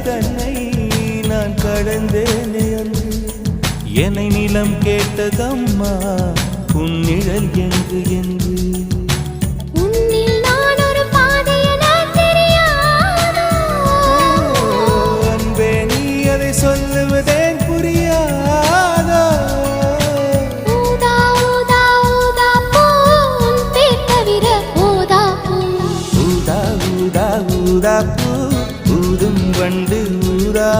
தன்னை நான் கடந்தேனே அன்று என்னை நிலம் கேட்டதம்மா உன் நிழல் என்று என்று அன்பே நீ அதை சொல்லுவதேன் புரியாதோ ஊதா ஊதா ஊதா பூ ஊதும் வண்டு ஊதா